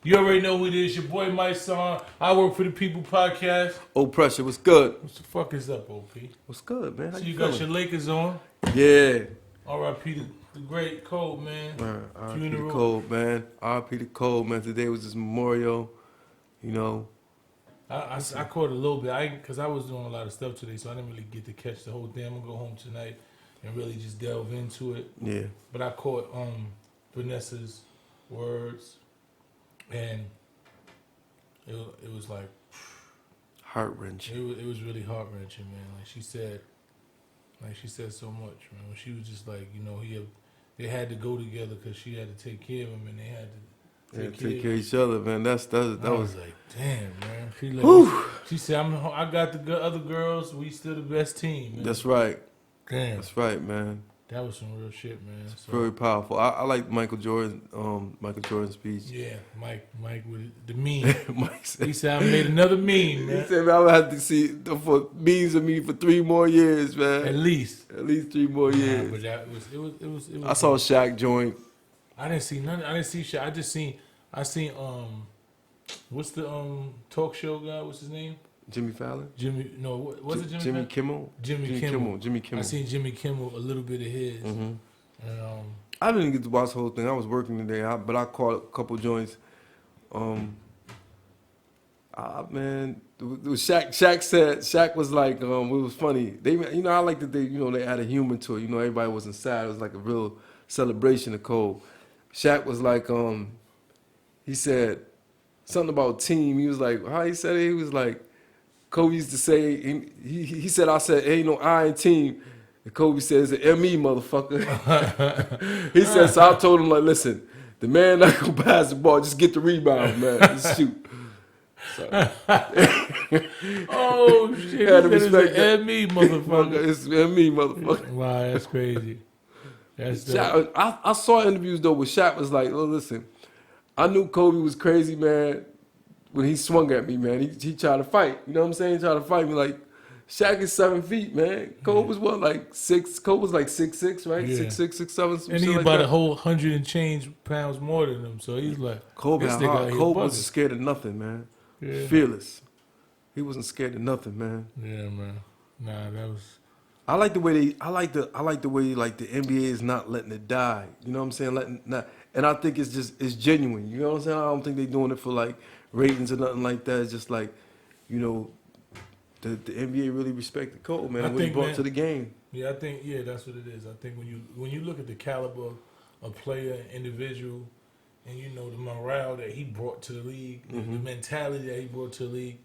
You already know who it is. Your boy Mysonne. I work for the People Podcast. Oh, Pressure, what's good? What the fuck is up, OP? What's good, man? How So you you got feeling? your Lakers on. Yeah. R.I.P. The great Cole, man. R.I.P. the Funeral. Cold, man. R.I.P. the Cold, man. Today was his memorial, you know. I caught a little bit. Because I was doing a lot of stuff today, so I didn't really get to catch the whole thing. I'm going to go home tonight and really just delve into it. Yeah. But I caught Vanessa's words, and it was like, Heart-wrenching. it was really heart wrenching, man. Like she said so much, man. When she was just like, they had to go together because she had to take care of him, and they had to Yeah, take care of each other, man. That I was was like, damn, man. Whew. She said, I got the other girls. We still the best team, man. That's right. Damn, That's right, man. that was some real shit, man. It's very powerful. I like Michael Jordan's speech. Yeah, Mike with the meme. Mike said, He said, I made another meme, he man. said, man, I'm gonna have to see for memes of me for 3 more years, man. At least 3 more years. But it was. I saw Shaq joint. I didn't see none. I didn't see shit. I seen what's the talk show guy? What's his name? Jimmy Fallon? Was it Jimmy Fallon? Kimmel? Jimmy Kimmel. Jimmy Kimmel. I seen Jimmy Kimmel a little bit of his. Mm-hmm. And I didn't get to watch the whole thing. I was working today, but I caught a couple joints. Man, Shaq was like, it was funny. I like that they added humor to it. Everybody wasn't sad. It was like a real celebration of Cole. Shaq was like, he said something about team. He was like, how he said it? He was like, Kobe used to say, he said, I said, ain't no I in team. And Kobe says, it's an ME, motherfucker. He said, so I told him, like, listen, the man not gonna pass the ball, just get the rebound, man. Just shoot. So. oh shit! Had to It's respect that. ME, motherfucker. It's ME, motherfucker. Wow, that's crazy. That's Shaq, I saw interviews though where Shaq was like, oh, listen, I knew Kobe was crazy, man, when he swung at me, man. He tried to fight. You know what I'm saying? He tried to fight me. Like, Shaq is 7 feet, man. Kobe was what, like 6? Kobe was like 6'6", right? Yeah. 6'6", 6'7", and he's like about that. a whole 100 and change pounds more than him. So he's like, Kobe this had nigga out heart. here Kobe bugging. wasn't scared of nothing, man. Yeah. Fearless. He wasn't scared of nothing, man. Yeah, man. Nah, that was. I like the way like the NBA is not letting it die. You know what I'm saying? And I think it's genuine. You know what I'm saying? I don't think they're doing it for like ratings or nothing like that. It's just like, the NBA really respected Cole, man. What he brought to the game. Yeah, I think that's what it is. I think when you look at the caliber of player, individual, and the morale that he brought to the league, the mentality that he brought to the league.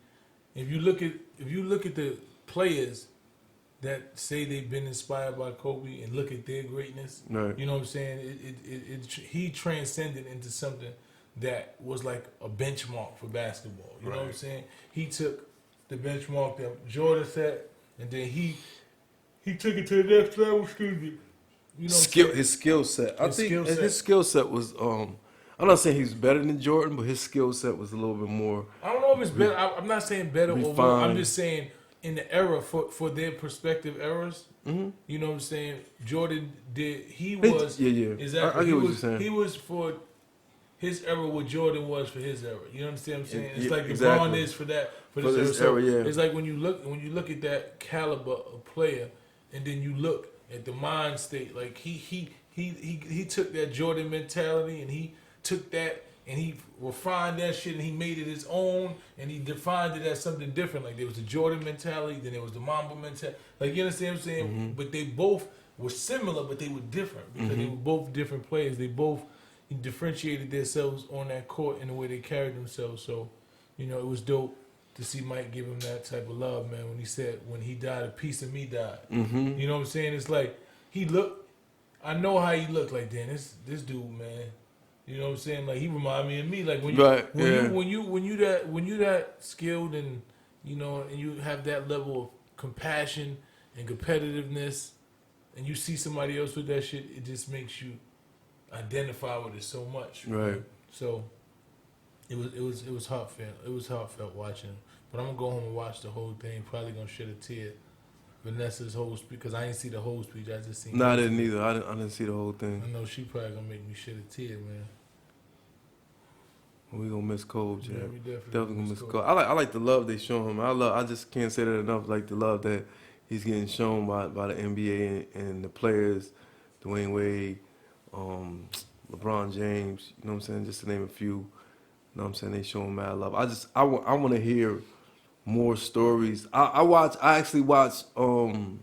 If you look at the players that say they've been inspired by Kobe and look at their greatness, Right. you know what I'm saying? He transcended into something that was like a benchmark for basketball. You know what I'm saying? He took the benchmark that Jordan set, and then he took it to the next level. Excuse me. You know His skill set. I think skill set. his skill set was. I'm not saying he's better than Jordan, but his skill set was a little bit more. I don't know if it's better. I'm not saying better or worse. I'm just saying in the era for their prospective eras. Mm-hmm. You know what I'm saying? Jordan did. He was. Yeah. Exactly. I get what you're saying. He was for his era what Jordan was for his era. You understand what I'm saying? It's Yeah, like LeBron exactly. is for this era. This So era, yeah. it's like when you look at that caliber of player, and then you look at the mind state. Like he took that Jordan mentality, and he took that and he refined that shit, and he made it his own, and he defined it as something different. Like there was the Jordan mentality, then there was the Mamba mentality. Like, you understand what I'm saying? Mm-hmm. But they both were similar, but they were different because they were both different players. They both differentiated themselves on that court in the way they carried themselves. So, it was dope to see Mike give him that type of love, man. When he said, "When he died, a piece of me died." Mm-hmm. You know what I'm saying? It's like he looked. I know how he looked. Like, damn, this dude, man. You know what I'm saying? Like, he reminded me of me. Like when you that skilled, and and you have that level of compassion and competitiveness, and you see somebody else with that shit, it just makes you identify with it so much. Right. So it was heartfelt. It was heartfelt watching. But I'm gonna go home and watch the whole thing. Probably gonna shed a tear. Vanessa's whole speech, because I didn't see the whole speech. I just seen. No, I didn't either. I didn't see the whole thing. I know she probably gonna make me shed a tear, man. We gonna miss Cole, Jay. Yeah, we definitely Gonna miss Cole. I like the love they show him. I just can't say that enough. Like the love that he's getting shown by the NBA and the players, Dwayne Wade, LeBron James. You know what I'm saying? Just to name a few. You know what I'm saying? They show him mad love. I want to hear more stories. I actually watched Knuckleheads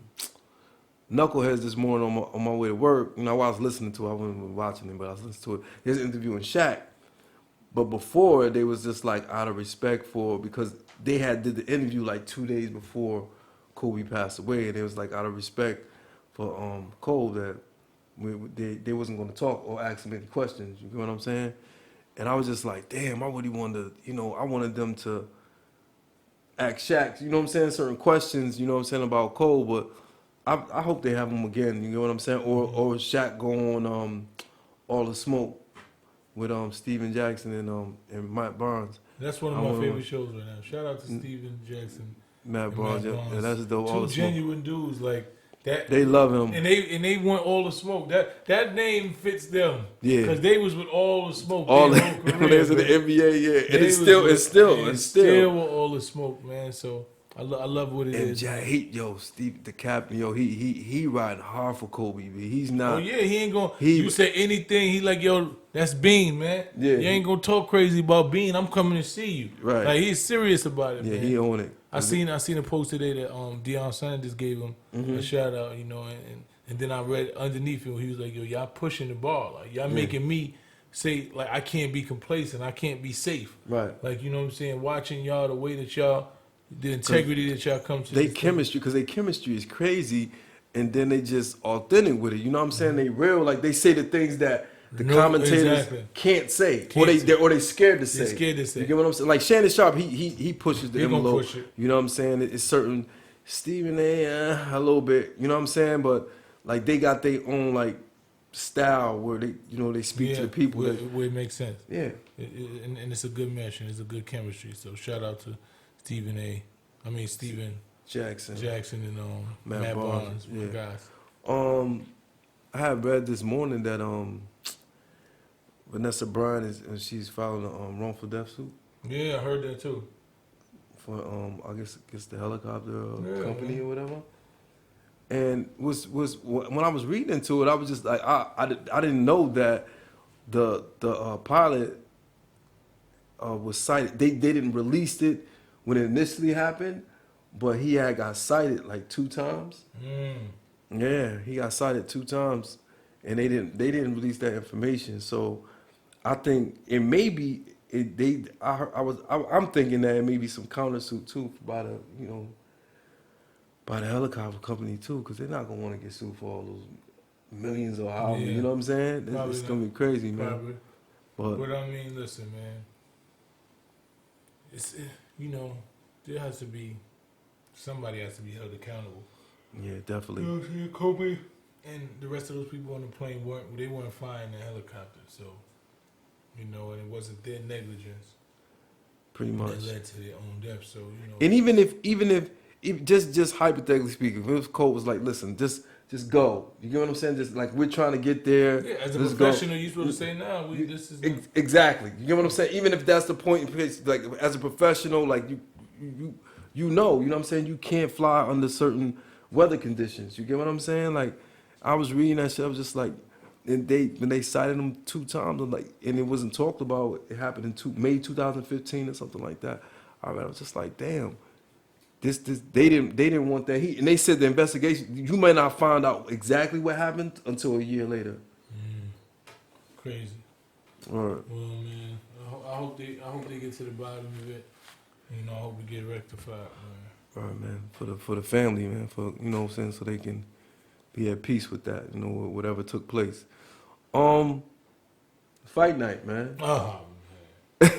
this morning on my way to work. You know, I was listening to it. I wasn't watching it, but I was listening to it. There's an interview in Shaq. But before, they was just like out of respect because they did the interview like 2 days before Kobe passed away, and it was like out of respect for Cole that they wasn't going to talk or ask him any questions. You know what I'm saying? And I was just like, damn, I really wanted I wanted them to ask Shaq, you know what I'm saying, certain questions, you know what I'm saying, about Cole, but I hope they have him again, you know what I'm saying, or Shaq go on All the Smoke with Steven Jackson and Matt Barnes. That's one of my favorite shows right now. Shout out to Steven Jackson, Matt Barnes. Yeah, that's dope. Two genuine dudes like that. They love him, and they want All the Smoke. That name fits them. Yeah, because they was with All the Smoke. All the career, in the NBA, yeah, and it's still with All the Smoke, man. So I love what it is. And Steve, the captain, he riding hard for Kobe. He's not. Oh yeah, he ain't gonna. You say anything, he like, yo, that's Bean, man. Yeah, you ain't gonna talk crazy about Bean. I'm coming to see you. Right. Like he's serious about it. Yeah, man. he own it. I seen a post today that Deion Sanders gave him a shout out, you know, and then I read underneath him, he was like, yo, y'all pushing the ball, like y'all making me say like I can't be complacent, I can't be safe. Right. Like, you know what I'm saying? Watching y'all, the way that y'all, the integrity that y'all come to. Their chemistry is crazy, and then they just authentic with it. You know what I'm saying? They real, like they say the things that the commentators can't say, or they scared to say. They're scared to say. You get what I'm saying? Like Shannon Sharp, he pushes the envelope. Push it. You know what I'm saying? It's certain Stephen A. A little bit. You know what I'm saying? But like they got their own like style where they speak to the people where it makes sense. Yeah, and it's a good mesh and it's a good chemistry. So shout out to Steven Jackson and Matt Barnes, my guys. I had read this morning that Vanessa Bryant she's filing a wrongful death suit. Yeah, I heard that too. For I guess the helicopter company or whatever. And was when I was reading into it, I was just like I didn't know that the pilot was cited. They didn't release it when it initially happened, but he had got cited like 2 times. Yeah, he got cited 2 times, and they didn't release that information. So I think it may be I'm thinking that it may be some countersuit too by the helicopter company too, because they're not gonna want to get sued for all those millions or however. You know what I'm saying? It's gonna be crazy, man. But I mean, listen, man. It's there has to be somebody has to be held accountable. Yeah, definitely. You know what I'm saying? Kobe and the rest of those people on the plane weren't flying the helicopter, so and it wasn't their negligence. Pretty much. That led to their own death. So And even if just hypothetically speaking, if it was Cole was like, listen, just go. You get what I'm saying? Just like we're trying to get there. Yeah, as a professional, you're supposed to say, "No, this is exactly." You get what I'm saying? Even if that's the point, like as a professional, like you know what I'm saying? You can't fly under certain weather conditions. You get what I'm saying? Like I was reading that shit, I was just like, and when they cited him 2 times, I'm like, and it wasn't talked about. It happened in May 2015 or something like that. I was just like, damn. This they didn't want that heat, and they said the investigation. You may not find out exactly what happened until a year later. Crazy. All right. Well, man, I hope they get to the bottom of it. I hope we get rectified, man. All right, man. For the family, man. For what I'm saying, so they can be at peace with that. Whatever took place. Fight night, man. Oh man.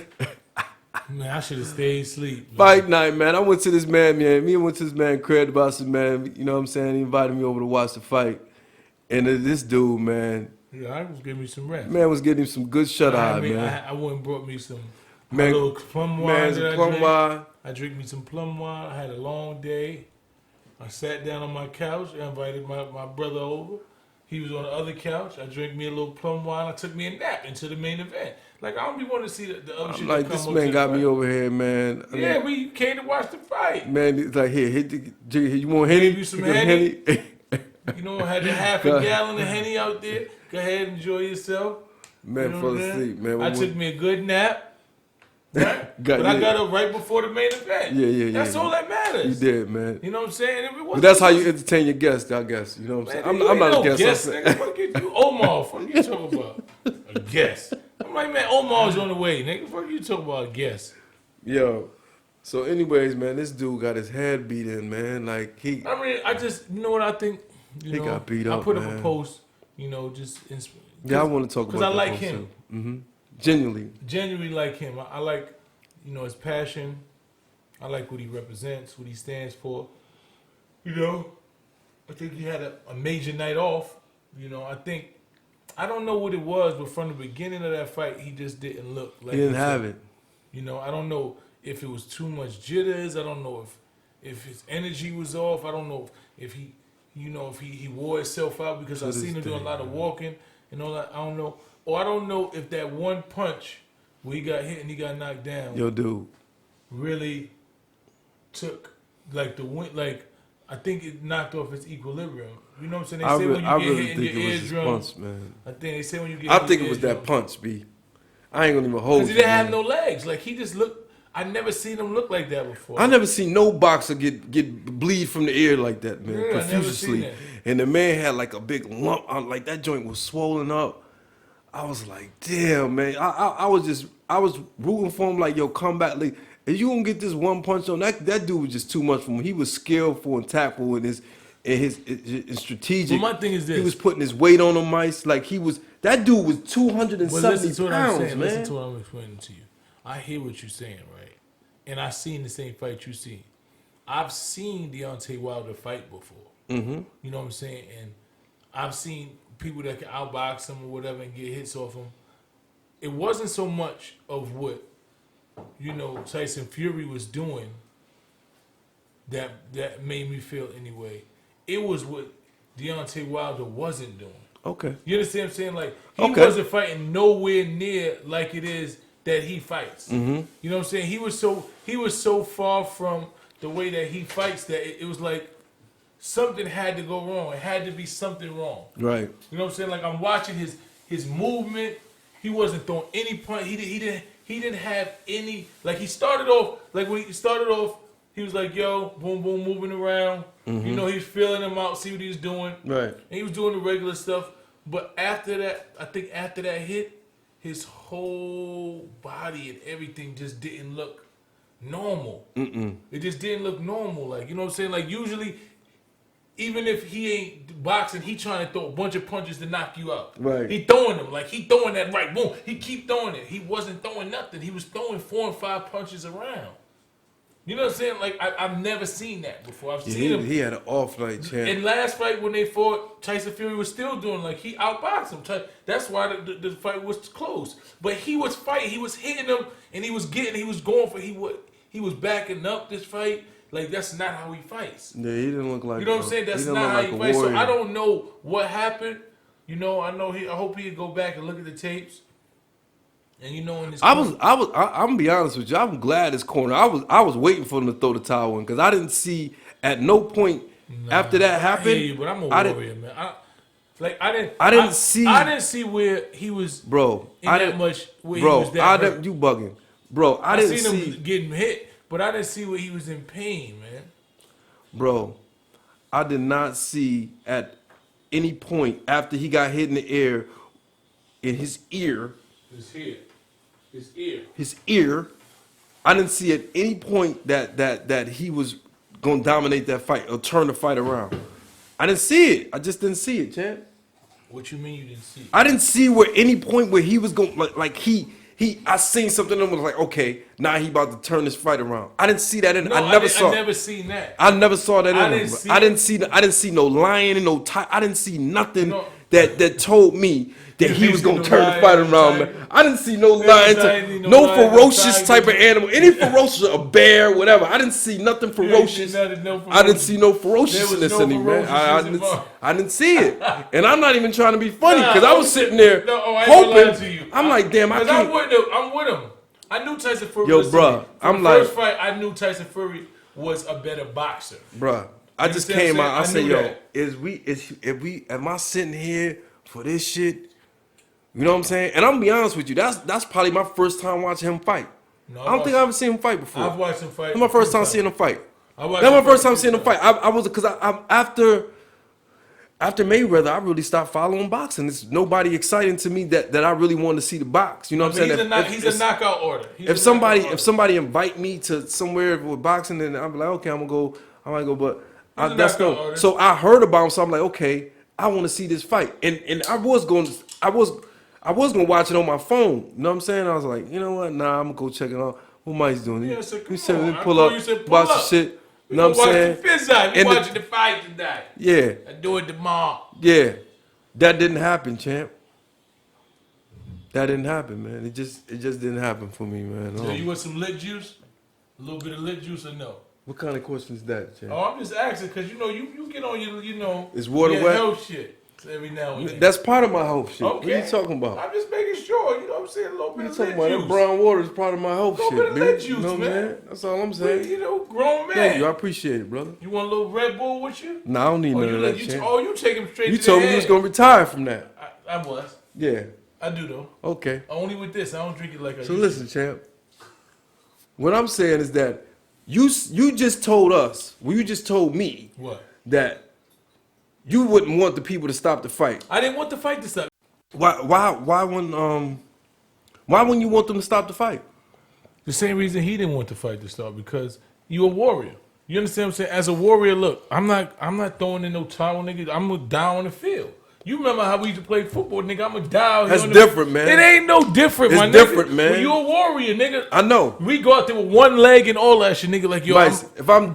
Man, I should have stayed asleep. Man. Fight night, man. I went to this man. Me and went to this man, Craig Boston, man. You know what I'm saying? He invited me over to watch the fight. And this dude, man. Yeah, I was getting me some rest. Man was getting him some good shut-eye, man. I went and brought me some man, little plum wine. Wine. I drink me some plum wine. I had a long day. I sat down on my couch. I invited my brother over. He was on the other couch. I drank me a little plum wine. I took me a nap into the main event. Like, I don't be wanting to see the other shit. I'm like, that this come man up got to me the fight. over here, man. Yeah, we came to watch the fight. Man, it's like, here, hit the, you want Henny? Gave you some Henny. Henny? You know, had the half a gallon of Henny out there. Go ahead, enjoy yourself. Man, you know fell asleep, man. I took me a good nap. Right? But I got up right before the main event. Yeah. That's all that matters. You did, man. You know what I'm saying? But that's how you entertain your guests, I guess. You know what I'm saying? I'm not a guest. Nigga. Fuck you, Omar. Fuck you talking about? A guest. I'm like, man, Omar's on the way, nigga. Fuck you talking about a guest? Yo. So, anyways, man, this dude got his head beat in, man. Like, I mean, I just, you know what I think? He got beat up, I put man. up a post, you know, just... Yeah, I want to talk about that. Because I like him. Mm-hmm. Genuinely like him. I like, you know, his passion. I like what he represents, what he stands for. You know, I think he had a major night off. You know, I don't know what it was, but from the beginning of that fight, he just didn't look like he didn't have it. You know, I don't know if it was too much jitters. I don't know if his energy was off. I don't know if he, you know, if he wore himself out because I've seen him do a lot of walking and all that. I don't know. Or I don't know if that one punch where he got hit and he got knocked down. Yo, dude. Really took like the wind. Like I think it knocked off his equilibrium. You know what I'm saying? They say when you get hit in your eardrum. Punch, man. I think they say when you get. I think it was that punch, B. I ain't gonna even hold. Because he didn't have no legs. Like he just looked. I never seen him look like that before. I never seen no boxer get bleed from the ear like that, man, profusely. And the man had like a big lump on, like that joint was swollen up. I was like, damn, man. I was rooting for him, like, yo, come back. Like, if you gonna get this one punch on that dude was just too much for him. He was skillful and tactful in his strategic. But my thing is this: he was putting his weight on him, Mice. Like that dude was 270 pounds, man. Listen to what I'm explaining to you. I hear what you're saying, right? And I seen the same fight you seen. I've seen Deontay Wilder fight before. Mm-hmm. You know what I'm saying? And I've seen people that can outbox him or whatever and get hits off him. It wasn't so much of what, you know, Tyson Fury was doing that made me feel anyway. It was what Deontay Wilder wasn't doing. Okay. You understand what I'm saying? Like, he wasn't fighting nowhere near like it is that he fights. Mm-hmm. You know what I'm saying? He was so far from the way that he fights that it was like something had to go wrong. It had to be something wrong. Right. You know what I'm saying? Like, I'm watching his movement. He wasn't throwing any punch. He didn't have any. Like, he started off, like when he started off, he was like, yo, boom, boom, moving around. Mm-hmm. You know, he was feeling him out, see what he was doing. Right. And he was doing the regular stuff. But after that, I think after that hit, his whole body and everything just didn't look normal. Mm-mm. It just didn't look normal. Like, you know what I'm saying? Like, usually, even if he ain't boxing, he trying to throw a bunch of punches to knock you out. Right. He throwing them. Like, he throwing that right. Boom. He keep throwing it. He wasn't throwing nothing. He was throwing 4 and 5 punches around. You know what I'm saying? Like, I've never seen that before. I've seen him. He had an off night, champ. In last fight when they fought, Tyson Fury was still doing, like, he outboxed him. That's why the fight was close. But he was fighting. He was hitting him, and he was going for, he was backing up this fight. Like, that's not how he fights. Yeah, he didn't look like. You know what I'm saying? That's not how he fights. So I don't know what happened. You know, I hope he'd go back and look at the tapes. And you know, in this I'm gonna be honest with you. I'm glad it's corner. I was waiting for him to throw the towel in because I didn't see at no point after that happened. I hear you, but I'm a warrior, man. I didn't see where he was. Bro, he was that you bugging, bro. I didn't see him getting hit. But I didn't see where he was in pain, man. Bro, I did not see at any point after he got hit in the air, in his ear. His ear. I didn't see at any point that he was going to dominate that fight or turn the fight around. I didn't see it. I just didn't see it, champ. What you mean you didn't see it? I didn't see where any point where he was going, I seen something and was like, okay, now he about to turn this fight around. I didn't see that in him. I never seen that. I never saw that in him. I didn't see no lion and no I didn't see nothing that told me that he was gonna turn the fight around, man. I didn't see no lion, no lion, ferocious type of animal, any ferocious, a bear, whatever. I didn't see nothing ferocious. I didn't see no ferociousness in him, man. I didn't see it, and I'm not even trying to be funny because I was sitting there hoping. I'm like, damn, I can't. I'm with him. I knew Tyson Fury. Yo, bro, I'm like, first fight, I knew Tyson Fury was a better boxer, bro. I just came out. I said, yo, am I sitting here for this shit? You know what I'm saying? And I'm gonna be honest with you. That's probably my first time watching him fight. No, I don't think I've ever seen him fight before. I've watched him fight. That's my first time seeing him fight. That's my first time seeing him fight. I was because after Mayweather, I really stopped following boxing. It's nobody exciting to me that I really wanted to see the box. You know what I'm saying? He's a knockout order. If somebody invite me to somewhere with boxing, then I'm like, okay, I might go, but that's no. So I heard about him, so I'm like, okay, I want to see this fight, and I was going to watch it on my phone. You know what I'm saying? I was like, you know what? Nah, I'm gonna go check it out. What Mike's doing? Yeah, so he said, pull up, watch the shit. You know what I'm saying? We watching the fight tonight. Yeah. I do it tomorrow. Yeah. That didn't happen, champ. That didn't happen, man. It just didn't happen for me, man. So you want some lit juice? A little bit of lit juice or no? What kind of question is that, champ? Oh, I'm just asking because you get on your Is water wet? Health shit every now and then. That's part of my health shit. Okay. What are you talking about? I'm just making sure. You know what I'm saying? A little bit of lit juice. That brown water is part of my health shit, man. Lit juice, you know, man. That's all I'm saying. But, grown man. Thank you. I appreciate it, brother. You want a little Red Bull with you? Nah, I don't need none of that shit. You take him straight to the head. You told me you was going to retire from that. I was. Yeah. I do, though. Okay. Only with this. I don't drink it like I used to. So listen, champ. What I'm saying is that you just told us, you just told me what? That you wouldn't want the people to stop the fight. I didn't want the fight to stop. Why wouldn't you want them to stop the fight? The same reason he didn't want the fight to start, because you're a warrior. You understand what I'm saying? As a warrior, look, I'm not throwing in no towel, nigga. I'm gonna die on the field. You remember how we used to play football, nigga? I'm gonna die out here. That's different, man. It ain't no different, my nigga. It's different, man. When you a warrior, nigga. I know. We go out there with one leg and all that shit, nigga. Like, yo, if I'm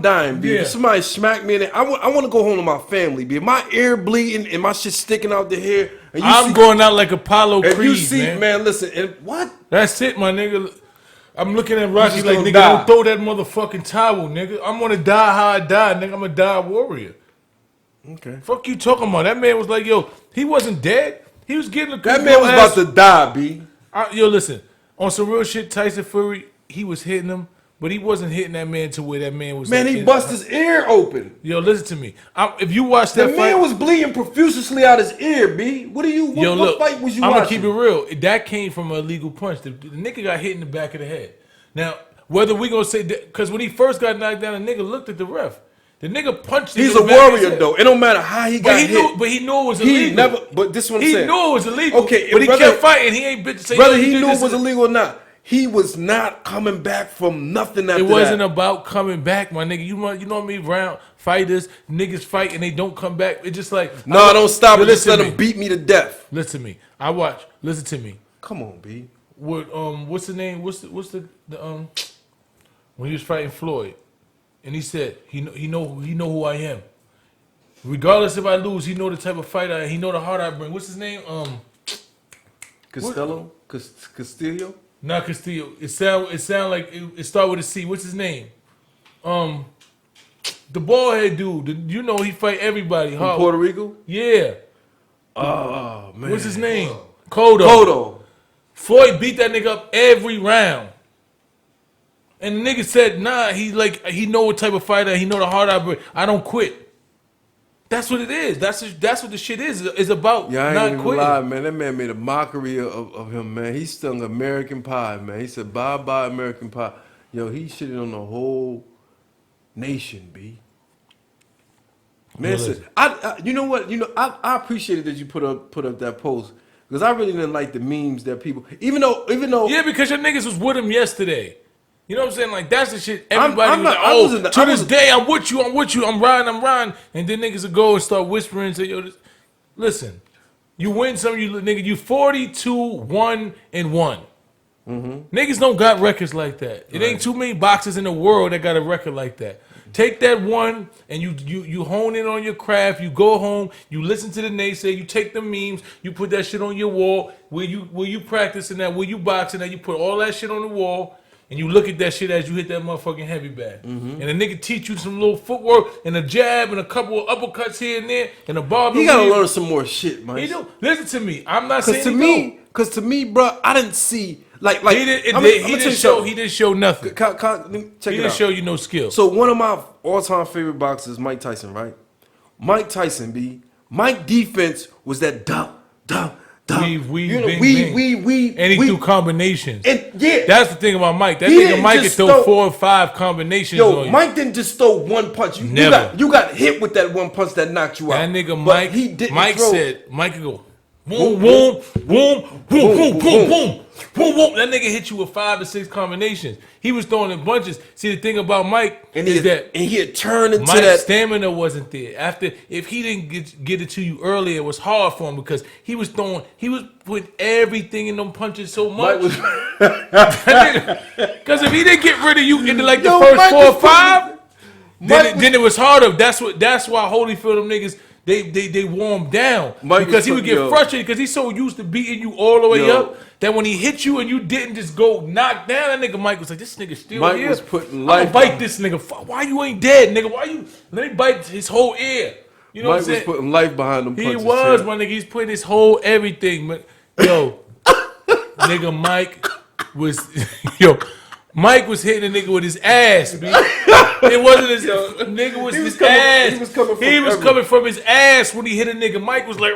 dying, B, if somebody smack me in it, I want to go home to my family, B. If my ear bleeding and my shit sticking out the hair, and I'm going out like Apollo Creed, you see, man, listen, and what? That's it, my nigga. I'm looking at Rocky like, nigga, don't throw that motherfucking towel, nigga. I'm gonna die how I die, nigga. I'm gonna die a warrior. Okay. Fuck you talking about? That man was like, yo, he wasn't dead. He was getting a That man was about to die, B. Yo, listen. On some real shit, Tyson Fury, he was hitting him, but he wasn't hitting that man to where that man was. Man, he bust his ear open. Yo, listen to me. If you watch that fight, the man was bleeding profusely out his ear, B. What fight was you watching? I'm gonna keep it real. That came from an illegal punch. The nigga got hit in the back of the head. Now, whether we gonna say that, because when he first got knocked down, the nigga looked at the ref. The nigga punched him. He's a warrior, though. It don't matter how he got hit. But he knew it was illegal. But this is what I'm saying. He knew it was illegal. Okay, but he kept fighting. He ain't bitch. Whether he knew it was illegal or not, he was not coming back from nothing after that. It wasn't about coming back, my nigga. You know what I mean? Round fighters, niggas fight and they don't come back. It's just like, no, don't stop it. Just let him beat me to death. Listen to me. I watch. Listen to me. Come on, B. What's the name? What's the when he was fighting Floyd, and he said he know who I am. Regardless if I lose, he know the type of fight I am. He know the heart I bring. What's his name? Costello? Castillo? Not Castillo. It sound like it start with a C. What's his name? The bald head dude. You know he fight everybody. From Puerto Rico? Yeah. Oh man. What's his name? Cotto. Floyd beat that nigga up every round. And the nigga said, nah, he know what type of fighter, he know the heart I bring. I don't quit. That's what it is. That's what the shit is. It's about I ain't not even quitting. lie, man. That man made a mockery of him, man. He stung American pie, man. He said, bye American pie. Yo, he shitted on the whole nation, B. Man, you know what? I appreciated that you put up that post. Because I really didn't like the memes that people, even though. Yeah, because your niggas was with him yesterday. You know what I'm saying? Like, that's the shit. Everybody was like, to this day, I'm with you, I'm riding. And then niggas will go and start whispering and say, yo, listen, you win some, you 42-1-1. Mm-hmm. Niggas don't got records like that. It ain't too many boxers in the world that got a record like that. Take that one and you hone in on your craft. You go home, you listen to the naysay, you take the memes, you put that shit on your wall where you practicing that, where you boxing that, you put all that shit on the wall. And you look at that shit as you hit that motherfucking heavy bag. And a nigga teach you some little footwork and a jab and a couple of uppercuts here and there and a barbell. He gotta learn some more shit, man. He do. Listen to me. I'm not saying Cause to me, bro, I didn't see like he didn't show nothing. Check He it didn't out. show you no skill. So one of my all-time favorite boxers, Mike Tyson, right? Mike Tyson, Mike defense was that dump. Weave, and he threw combinations. And yeah, that's the thing about Mike. That nigga Mike could throw 4 or 5 combinations on you. Mike didn't just throw one punch. You got hit with that one punch that knocked you out. That nigga Mike, Mike could go boom, boom, boom, boom, boom, boom, boom, boom, boom. That nigga hit you with 5 to 6 combinations. He was throwing in bunches. See, the thing about Mike is that he had turned into Mike's stamina wasn't there. If he didn't get it to you earlier, it was hard for him because he was putting everything in them punches so much. Because if he didn't get rid of you in the first 4 or 5, then it was harder. That's why Holyfield them niggas. They warmed down because he would get frustrated because he's so used to beating you all the way up that when he hit you and you didn't just go knock down, that nigga Mike was like, this nigga still Mike here. was putting life. I'm gonna bite this nigga. Why you ain't dead, nigga? Let me bite his whole ear. You know Mike what I'm saying? was putting life behind them punches. He was, my nigga. He's putting his whole everything. Yo, nigga Mike was, Mike was hitting a nigga with his ass, man. It wasn't his nigga was his ass. He was coming from his ass when he hit a nigga. Mike was like,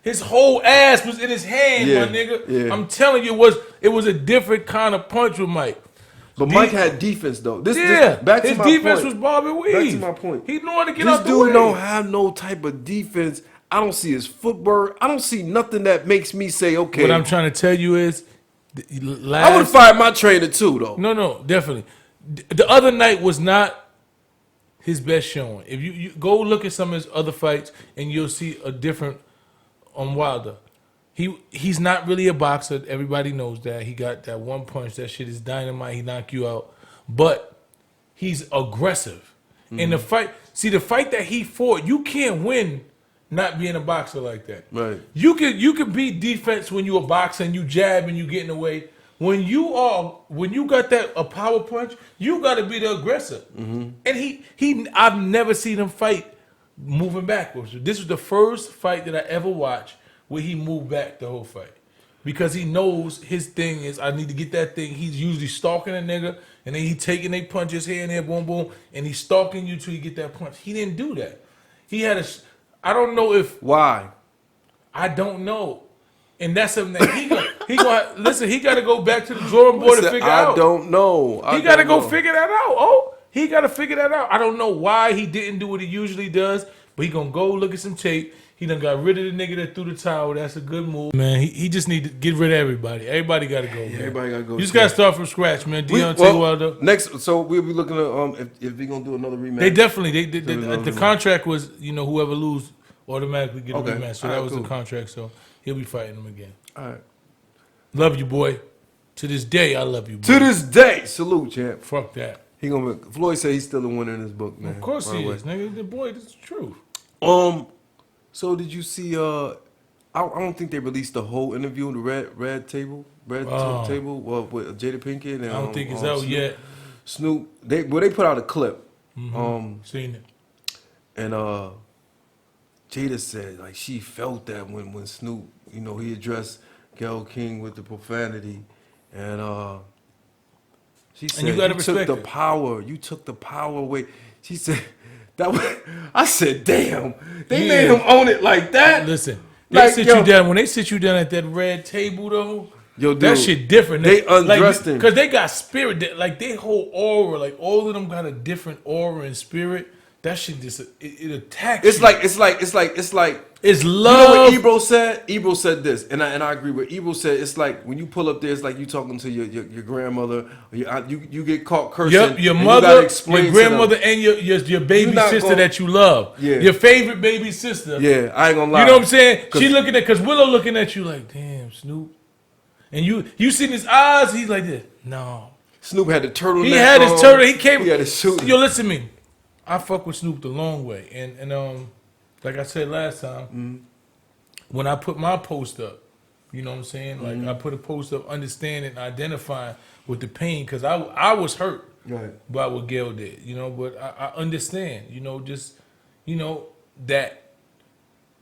his whole ass was in his hand, my nigga. Yeah. I'm telling you, it was a different kind of punch with Mike. But Mike had defense though. Back to his my defense point. was Bobby Weave. Back to my point. He knew how to get out the way. This dude don't have no type of defense. I don't see his footwork. I don't see nothing that makes me say, okay. What I'm trying to tell you is, I would have fired my trainer too, though. No, definitely. The other night was not his best showing. If you go look at some of his other fights, and you'll see a different on Wilder. He's not really a boxer. Everybody knows that. He got that one punch. That shit is dynamite. He knock you out. But he's aggressive. In the fight, the fight that he fought, you can't win not being a boxer like that. Right. You could beat defense when you a boxer and you jab and you get in the way. When you got a power punch, you got to be the aggressor. And I've never seen him fight moving backwards. This was the first fight that I ever watched where he moved back the whole fight. Because he knows his thing is, I need to get that thing. He's usually stalking a nigga, and then he taking their punches here and there, boom, boom, and he's stalking you till you get that punch. He didn't do that. He had I don't know if... Why? I don't know. And that's something that he got to go back to the drawing board and figure out. I don't know. He got to go figure that out. He got to figure that out. I don't know why he didn't do what he usually does, but he going to go look at some tape. He done got rid of the nigga that threw the towel. That's a good move. Man, he just need to get rid of everybody. Everybody got to go, man. Everybody got to go. You just got to start from scratch, man. Deontay Wilder. Next, so we'll be looking at if we going to do another rematch. They definitely, the contract was, whoever lose automatically get a rematch. So that was the contract, so he'll be fighting him again. All right. Love you, boy. To this day, I love you, boy. To this day. Salute, champ. Fuck that. Floyd said he's still a winner in his book, man. Of course he is, nigga. The boy, this is true. So did you see? I don't think they released the whole interview. The red table, with Jada Pinkett. And, I don't think it's out yet. Snoop. They put out a clip. Seen it. And Jada said like she felt that when Snoop, he addressed Gayle King with the profanity, and she said you took the power. You took the power away. She said. I said, damn, they made him own it like that. Listen, they sit you down. When they sit you down at that red table, though, dude, that shit different. They undressed him. Because they got spirit. They whole aura, all of them got a different aura and spirit. That shit just, it attacks you. It's love. You know what Ebro said? Ebro said this, and I agree with Ebro said. It's like when you pull up there, it's like you talking to your grandmother. Or you get caught cursing. Yep, your mother, your grandmother, and your baby sister that you love. Yeah. Your favorite baby sister. Yeah, I ain't gonna lie. You know what I'm saying? She looking at, because Willow looking at you like, damn, Snoop. And you see in his eyes, he's like this. No. Snoop had the turtleneck. He had his turtle. He came. He had his suit. Yo, listen to me. I fuck with Snoop the long way, and like I said last time, when I put my post up, you know what I'm saying? Like I put a post up, understanding, identifying with the pain, because I was hurt by what Gail did, you know. But I understand, you know, just that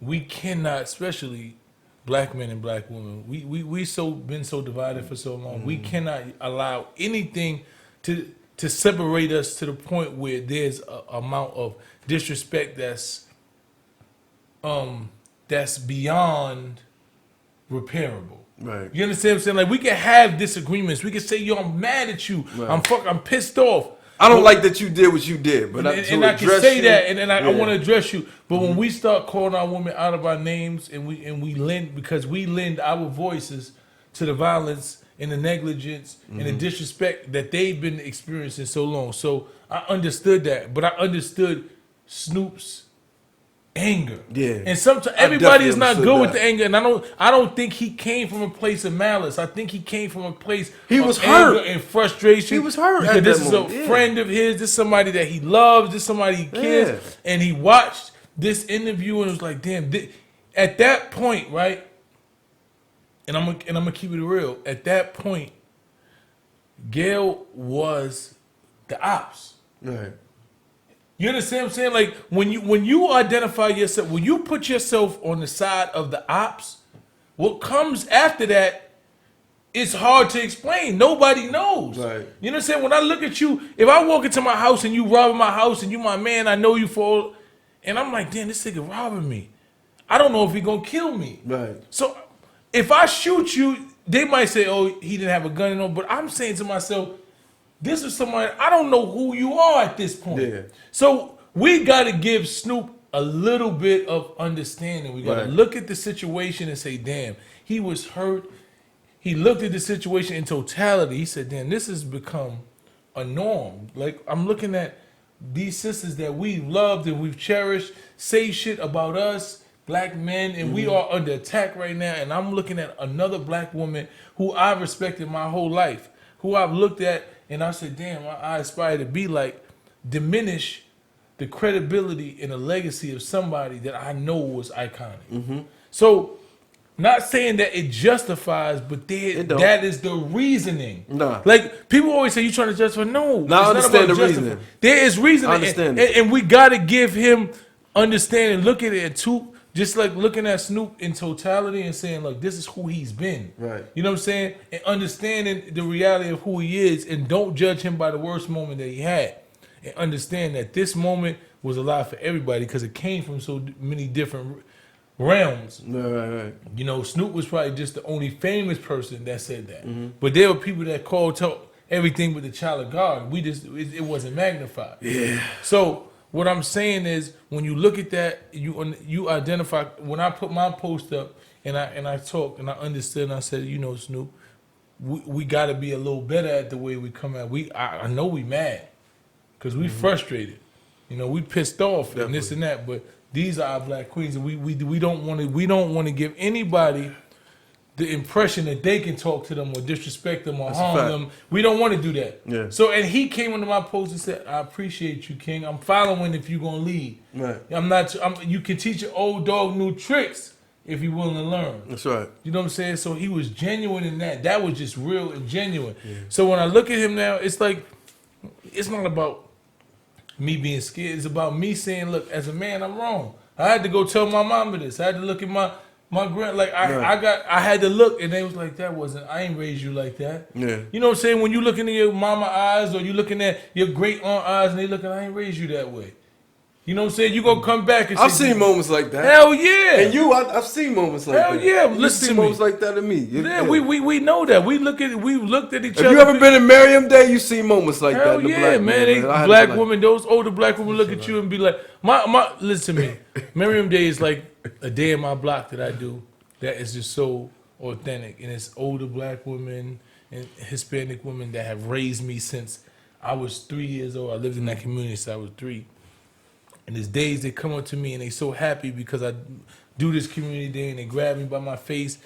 we cannot, especially black men and black women, we been so divided for so long. We cannot allow anything to separate us to the point where there's a amount of disrespect that's beyond repairable. Right. You understand what I'm saying? Like, we can have disagreements. We can say, yo, I'm mad at you. Right. I'm pissed off. I don't like that you did what you did, but I can say that, and I want to address you. But when we start calling our women out of our names, and we lend our voices to the violence and the negligence and the disrespect that they've been experiencing so long. So I understood that, but I understood Snoop's anger. Yeah. And sometimes everybody is not good with the anger, and I don't think he came from a place of malice. I think he came from a place of anger and frustration. He was hurt. Because this is a friend of his, this is somebody that he loves, this is somebody he cares. And he watched this interview and was like, damn, at that point, right? And I'm gonna keep it real. At that point, Gail was the ops. Right. You understand what I'm saying? Like, when you identify yourself, when you put yourself on the side of the ops, what comes after that is hard to explain. Nobody knows. Right. You know what I'm saying? When I look at you, if I walk into my house and you robbing my house and you my man, I know you for, and I'm like, damn, this nigga robbing me. I don't know if he gonna kill me. Right. So if I shoot you, they might say, oh, he didn't have a gun and all, but I'm saying to myself, this is somebody, I don't know who you are at this point. Yeah. So we got to give Snoop a little bit of understanding. We got to look at the situation and say, damn, he was hurt. He looked at the situation in totality. He said, damn, this has become a norm. Like, I'm looking at these sisters that we've loved and we've cherished say shit about us, black men, and we are under attack right now. And I'm looking at another black woman who I've respected my whole life, who I've looked at, and I said, damn, I aspire to be like, diminish the credibility and the legacy of somebody that I know was iconic. So, not saying that it justifies, but that is the reasoning. Nah. Like, people always say, you trying to justify? No. Now I understand the reasoning. There is reasoning. I understand and we got to give him understanding. Look at it just like looking at Snoop in totality and saying, look, this is who he's been. Right. You know what I'm saying? And understanding the reality of who he is, and don't judge him by the worst moment that he had. And understand that this moment was a lot for everybody because it came from so many different realms. Right. You know, Snoop was probably just the only famous person that said that. But there were people that talk everything with the child of God. It wasn't magnified. Yeah. So what I'm saying is, when you look at that, you identify. When I put my post up and I talked and I understood, and I said, you know, Snoop, we got to be a little better at the way we come out. I know we mad because we frustrated. You know, we pissed off and this and that. But these are our black queens, and we don't want to give anybody the impression that they can talk to them or disrespect them or harm them. We don't want to do that. Yeah. So, and he came into my post and said, I appreciate you, King. I'm following if you're going to lead. Right. You can teach an old dog new tricks if you're willing to learn. That's right. You know what I'm saying? So he was genuine in that. That was just real and genuine. Yeah. So when I look at him now, it's like, it's not about me being scared. It's about me saying, look, as a man, I'm wrong. I had to go tell my mama this. I had to look at my grand, like I had to look, and they was like, I ain't raised you like that. Yeah. You know what I'm saying? When you looking at your mama eyes or you looking at your great aunt eyes, and they looking, I ain't raised you that way. You know what I'm saying? You gonna come back and I've seen moments like that. Hell yeah. And I've seen moments like that. Hell yeah. Listen to me. Moments like that in me. Yeah, we know that. We looked at each other. Have you ever been in Miriam Day? You see moments like Hell that. Yeah, man. Black women, those older black women look at you and be like, listen to me. Miriam Day is like a day in my block that I do that is just so authentic. And it's older black women and Hispanic women that have raised me since I was 3 years old. I lived in that community since I was 3. And there's days they come up to me and they so happy because I do this community day and they grab me by my face,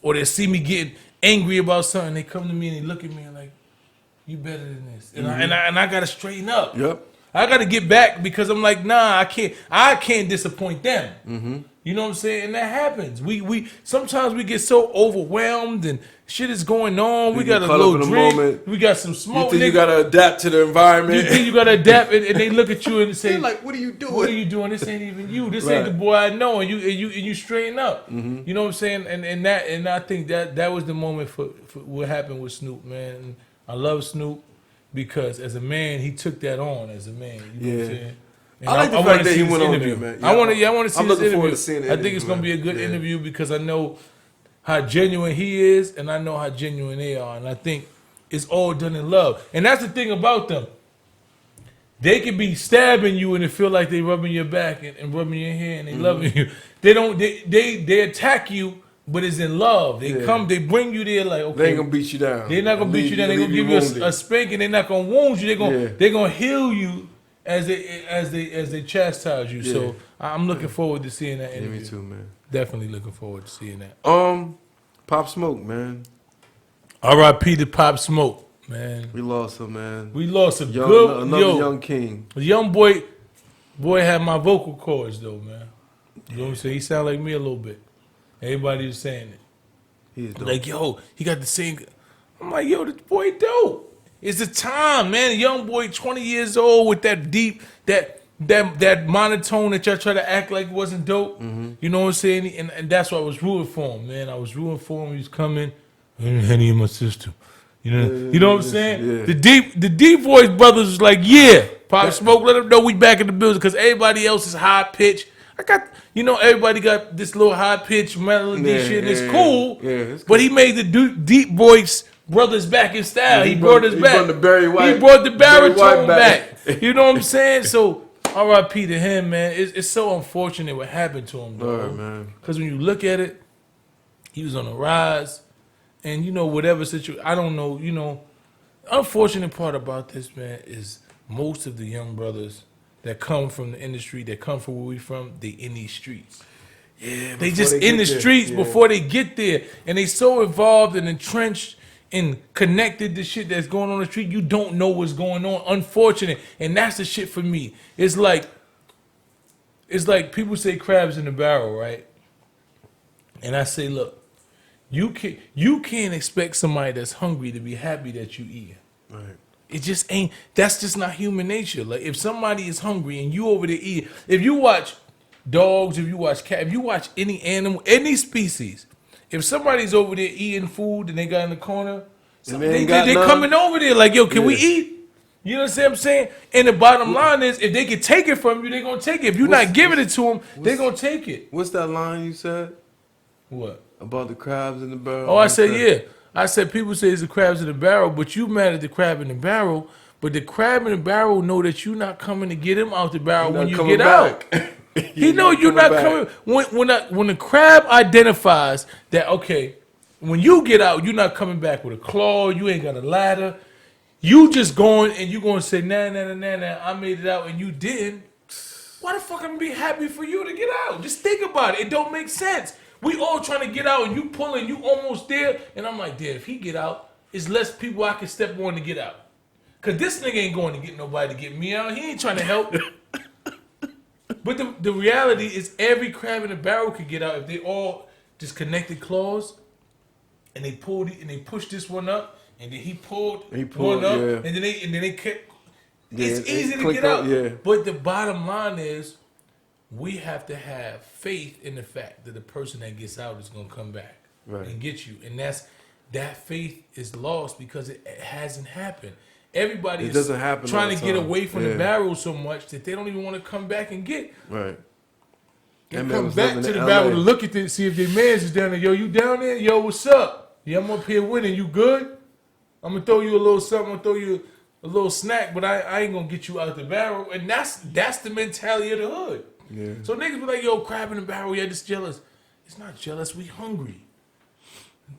or they see me getting angry about something. They come to me and they look at me and like, you better than this, and I gotta straighten up. Yep. I gotta get back because I'm like, nah, I can't disappoint them. Mm-hmm. You know what I'm saying? And that happens. We sometimes we get so overwhelmed and shit is going on. We got a little drink. Moment. We got some smoke. You think you gotta adapt to the environment. You think you gotta adapt, and they look at you and say, they're like, what are you doing? What are you doing? This ain't even you. This ain't the boy I know. And you straighten up. Mm-hmm. You know what I'm saying? And I think that was the moment for what happened with Snoop, man. And I love Snoop because as a man, he took that on as a man. You know what I'm saying? And I like the fact that he went on there, man. Yeah, I want to see I'm this looking interview. forward to seeing it. I think it's going to be a good interview because I know how genuine he is and I know how genuine they are. And I think it's all done in love. And that's the thing about them. They can be stabbing you and it feel like they rubbing your back and rubbing your hair and they loving you. They don't. They attack you, but it's in love. They come. They bring you there like okay. They ain't gonna beat you down. They're not gonna beat you down. They're gonna give you a spanking. They're not gonna wound you. They're gonna heal you as they chastise you. Yeah. So I'm looking forward to seeing that interview. Me too, man. Definitely looking forward to seeing that. Pop Smoke, man. R.I.P. to Pop Smoke. Man, we lost him, man. We lost a another young king. A young boy had my vocal cords though, man. You know what I'm saying? He sound like me a little bit. Everybody was saying it. He's dope. Like, yo, he got the same. I'm like, yo, this boy dope. It's the time, man. A young boy, 20 years old, with that deep, that monotone that y'all try to act like wasn't dope. Mm-hmm. You know what I'm saying? And that's why I was rooting for him, man. I was rooting for him. He was coming. Henny in my system. You know what I'm saying? Yeah. The deep voice brothers was like, yeah, Pop Smoke, let them know we back in the building because everybody else is high pitch. Everybody got this little high pitch melody shit and it's cool. Yeah, it's cool. But he made the deep voice brothers back in style. He brought us back. He brought the baritone back. You know what I'm saying? So R.I.P. to him, man. It's so unfortunate what happened to him, though. Man. Because when you look at it, he was on the rise. And, whatever situation, I don't know, unfortunate part about this, man, is most of the young brothers that come from the industry, that come from where we from, they in these streets. Yeah, they just in the streets before they get there. And they so involved and entrenched and connected to shit that's going on the street, you don't know what's going on. Unfortunate. And that's the shit for me. It's like people say crabs in the barrel, right? And I say, look, you can't expect somebody that's hungry to be happy that you eat. Right. It just ain't. That's just not human nature. Like if somebody is hungry and you over there eat. If you watch dogs, if you watch cat, if you watch any animal, any species, if somebody's over there eating food and they got in the corner, they coming over there like, yo, can we eat? You know what I'm saying? And the bottom line is, if they can take it from you, they're gonna take it. If you're not giving it to them, they're gonna take it. What's that line you said? What? About the crabs in the barrel. Oh, I said, yeah. I said, people say it's the crabs in the barrel, but you mad at the crab in the barrel. But the crab in the barrel know that you're not coming to get him out the barrel when you get out. He know you're not coming. When the crab identifies that, okay, when you get out, you're not coming back with a claw. You ain't got a ladder. You just going and you going to say, nah, I made it out and you didn't. Why the fuck I'm going to be happy for you to get out? Just think about it. It don't make sense. We all trying to get out and you pulling, you almost there. And I'm like, damn, if he get out, it's less people I can step on to get out. Because this nigga ain't going to get nobody to get me out. He ain't trying to help. But the reality is every crab in the barrel could get out if they all just connected claws and they pulled it and they pushed this one up and then he pulled one up and then they kept. It's easy to get out. But the bottom line is, we have to have faith in the fact that the person that gets out is going to come back and get you. And that faith is lost because it hasn't happened. Everybody is trying to get away from the barrel so much that they don't even want to come back and get. Right. They come back to the barrel to look at it, see if their man's is down there. Yo, you down there? Yo, what's up? Yeah, I'm up here winning. You good? I'm going to throw you a little something. I'm going to throw you a little snack, but I ain't going to get you out the barrel. And that's the mentality of the hood. Yeah. So niggas be like, yo, crab in the barrel, yeah, just jealous. It's not jealous, we hungry.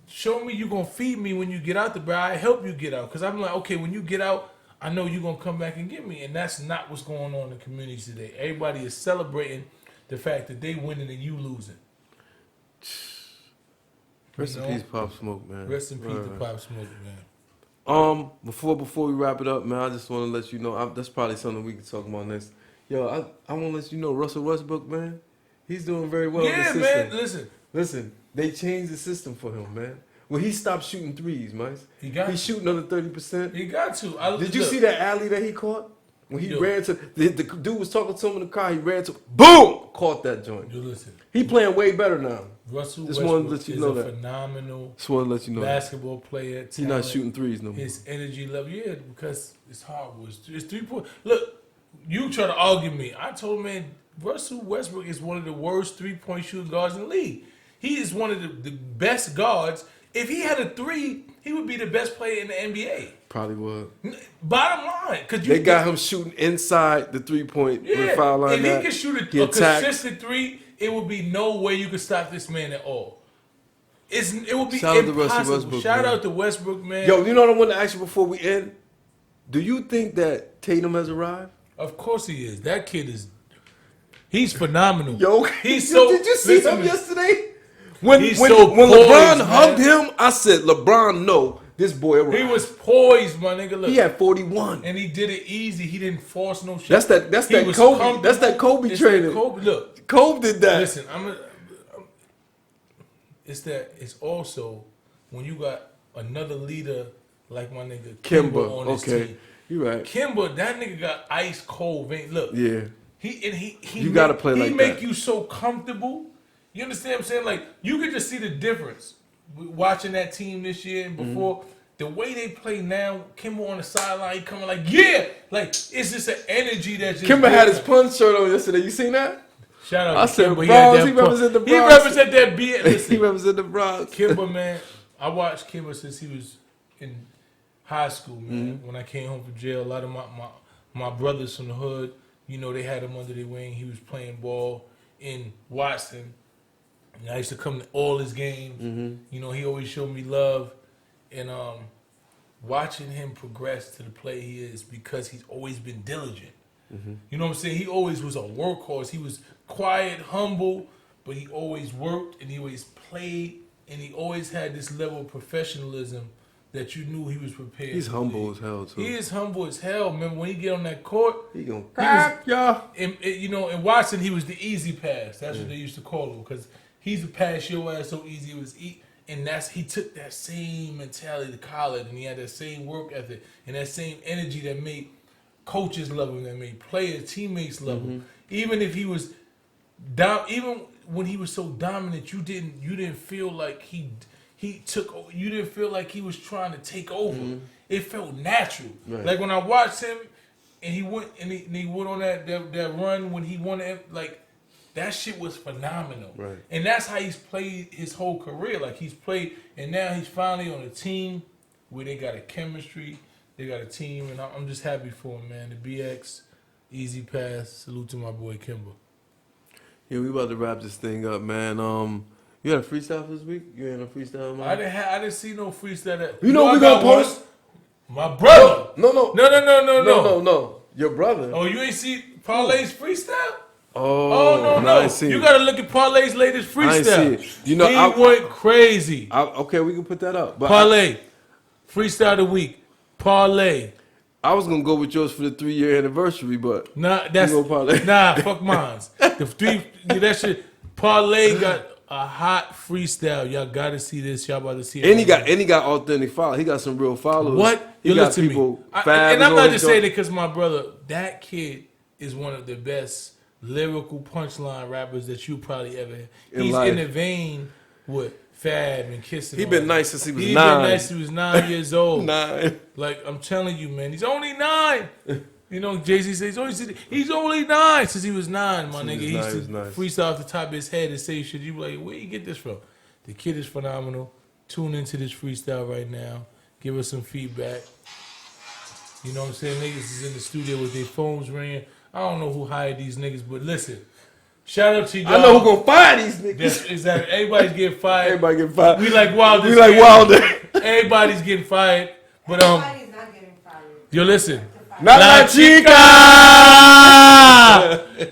Show me you gonna feed me when you get out the barrel. I help you get out. Because I'm like, okay, when you get out, I know you gonna come back and get me. And that's not what's going on in the community today. Everybody is celebrating the fact that they winning and you losing. Rest in peace, Pop Smoke, man. Rest in peace to Pop Smoke, man. Before we wrap it up, man, I just want to let you know. That's probably something we can talk about next. Yo, I want to let you know Russell Westbrook, man. He's doing very well in the system. Yeah, man. Listen. They changed the system for him, man. When he stopped shooting threes, man. He's shooting under 30%. He got to. Did you see that alley that he caught? When he ran to the dude was talking to him in the car, he ran to boom, caught that joint. You listen. He playing way better now. Phenomenal Just want to let you know basketball player. He's not shooting threes no more. His energy level, because it's horrible. It's 3 points. Look, you try to argue me. I told man Russell Westbrook is one of the worst 3-point shooting guards in the league. He is one of the best guards. If he had a 3, he would be the best player in the NBA. Probably would. Bottom line, because they got him shooting inside the 3-point foul line. If he could shoot a consistent 3, it would be no way you could stop this man at all. It would be impossible. Shout out to Westbrook, man. Yo, you know what I want to ask you before we end? Do you think that Tatum has arrived? Of course he is. That kid he's phenomenal. Yo, did you see him yesterday? When LeBron hugged him, I said, LeBron, no, this boy arrived. He was poised, my nigga. Look, he had 41. And he did it easy. He dn't force no shit. That's that Kobe. That's that Kobe training. Look, Kobe did that. Listen, it's also when you got another leader like my nigga Kimba on his team. You right. Kimba, that nigga got ice cold. Look. Yeah. You gotta play like that. He make you so comfortable. You understand what I'm saying? Like, you could just see the difference watching that team this year and before. Mm-hmm. The way they play now, Kimba on the sideline, he coming like, yeah! Like, it's just an energy that's just... Kimba had his punch shirt on yesterday. You seen that? Shout out to Kimba. He represent the Bronx. He represent that beard. Listen, he represent the Bronx. Kimba, man. I watched Kimba since he was in high school, man. Mm-hmm. When I came home from jail, a lot of my brothers from the hood, they had him under their wing. He was playing ball in Watson. And I used to come to all his games. Mm-hmm. He always showed me love. And watching him progress to the play he is because he's always been diligent. Mm-hmm. You know what I'm saying? He always was a workhorse. He was quiet, humble, but he always worked and he always played and he always had this level of professionalism that you knew he was prepared. He's humble as hell, too. He is humble as hell. Remember when he get on that court? He gonna crack y'all. In Watson, he was the easy pass. That's what they used to call him because he's a pass your ass so easy. It was and he took that same mentality to college, and he had that same work ethic and that same energy that made coaches love him, that made players, teammates love him. Even if he was even when he was so dominant, you didn't feel like you didn't feel like he was trying to take over. Mm-hmm. It felt natural. Right. Like when I watched him, and he went on that run when he won it, like. That shit was phenomenal. Right. And that's how he's played his whole career. Like, he's played, and now he's finally on a team where they got a chemistry, they got a team, and I'm just happy for him, man. The BX, easy pass. Salute to my boy Kimba. Yeah, we about to wrap this thing up, man. You had a freestyle this week? You had a freestyle, man? I didn't see no freestyle. We gonna post? My brother. No. Your brother. Oh, you ain't see Parlay's freestyle? Oh, no. You gotta look at Parlay's latest freestyle. I see it. He went crazy. Okay, we can put that up. But Parlay, freestyle of the week. Parlay. I was gonna go with yours for the 3-year anniversary, but fuck mines. That shit. Parlay got a hot freestyle. Y'all gotta see this. Y'all about to see it. And he got authentic followers. He got some real followers. What? He got people. And I'm not just saying it because my brother. That kid is one of the best lyrical punchline rappers that you probably ever had. He's in the vein with Fab and Kissing. He been nice since he was 9. He been nice since he was 9 years old. 9. Like, I'm telling you, man, he's only 9. Jay-Z says he's only 9 since he was 9, my nigga. He used to freestyle off the top of his head and say shit. You be like, where you get this from? The kid is phenomenal. Tune into this freestyle right now. Give us some feedback. You know what I'm saying? Niggas is in the studio with their phones ringing. I don't know who hired these niggas, but listen. Shout out to y'all. I know who gonna fire these niggas. Yes, exactly. Everybody's getting fired. Everybody getting fired. We like Wilder. Everybody's getting fired. But Everybody's not getting fired. Yo, listen. Not La Chica!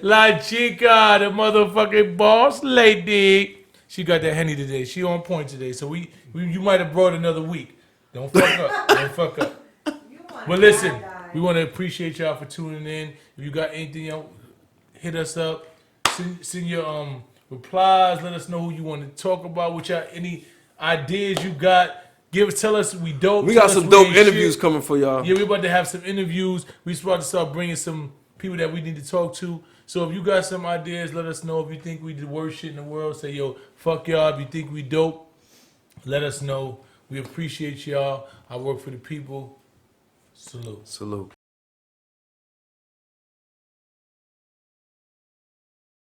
La Chica, the motherfucking boss lady. She got that Henny today. She on point today. So you might have brought another week. Don't fuck up. Don't fuck up. But listen, we want to appreciate y'all for tuning in. If you got anything else, hit us up. Send your replies. Let us know who you want to talk about. Which any ideas you got. Tell us we dope. We got some dope interviews coming for y'all. Yeah, we're about to have some interviews. We're about to start bringing some people that we need to talk to. So if you got some ideas, let us know. If you think we the worst shit in the world, say, yo, fuck y'all. If you think we dope, let us know. We appreciate y'all. I work for the people. Salute. Salute.